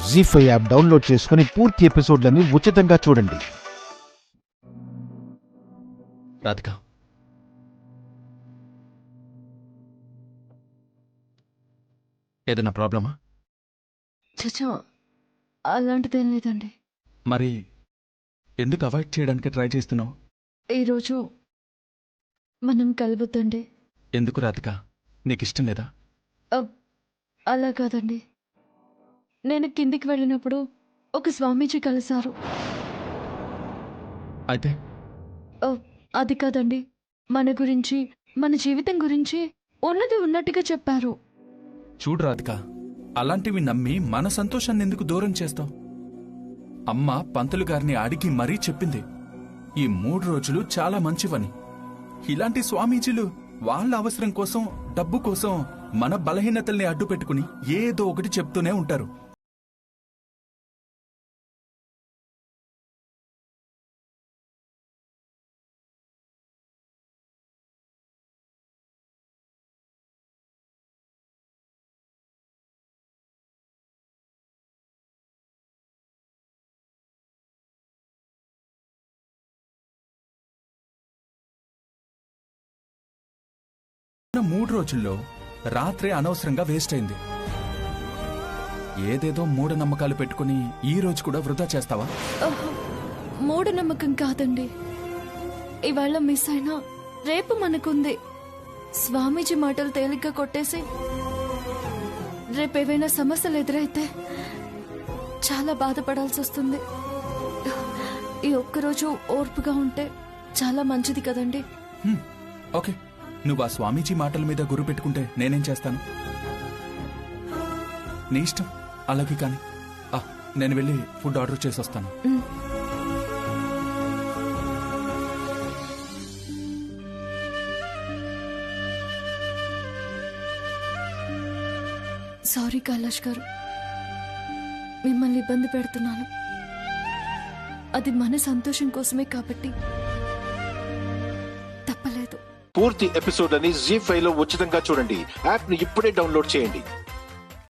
జీ5 app download చేసుకుని పూర్తి ఎపిసోడ్లని ఉచితంగా చూడండి. రాధిక, ఏదైనా ప్రాబ్లమా? చచ్చా, అలాంటిదేం లేదండి. మరి ఎందుకు అవాయిడ్ చేయడానికి ట్రై చేస్తున్నావు? ఈరోజు మనం కలవద్దండి. ఎందుకు రాధిక, నీకు ఇష్టం లేదా? అలా కాదండి, నేను కిందికి వెళ్ళినప్పుడు ఒక స్వామీజీ కలిశారు. అయితే అది కాదండి, మన గురించి, మన జీవితం గురించి ఉన్నది ఉన్నట్టుగా చెప్పారు. చూడు రాధిక, అలాంటివి నమ్మి మన సంతోషాన్ని ఎందుకు దూరం చేస్తావు? అమ్మ పంతులు గారిని అడిగి మరీ చెప్పింది ఈ 3 రోజులు చాలా మంచివని. ఇలాంటి స్వామీజీలు వాళ్ళ అవసరం కోసం, డబ్బు కోసం మన బలహీనతల్ని అడ్డు పెట్టుకుని ఏదో ఒకటి చెప్తూనే ఉంటారు. ఉన్న 3 రోజుల్లో రాత్రి అనవసరంగా వేస్ట్ అయింది. ఏదేదో మూఢనమ్మకాలు పెట్టుకుని ఈ రోజు కూడా వృధా చేస్తావా? మూఢనమ్మకం కాదండి, ఇవాళ మిస్ అయినా రేపు మనకుంది. స్వామీజీ మాటలు తేలిగ్గా కొట్టేసి రేపేవైనా సమస్యలు ఎదురైతే చాలా బాధపడాల్సి వస్తుంది. ఈ ఒక్కరోజు ఓర్పుగా ఉంటే చాలా మంచిది కదండి. ఓకే, నువ్వు ఆ స్వామీజీ మాటల మీద గురి పెట్టుకుంటే నేనేం చేస్తాను? నీ ఇష్టం, అలాగే కాని నేను వెళ్ళి ఫుడ్ ఆర్డర్ చేసి వస్తాను. సారీ కైలాష్ గారు, మిమ్మల్ని ఇబ్బంది పెడుతున్నాను. అది మన సంతోషం కోసమే కాబట్టి తప్పలేదు. పూర్తి ఎపిసోడ్లని జీ5 లో ఉచితంగా చూడండి. యాప్ ని ఇప్పుడే డౌన్లోడ్ చేయండి.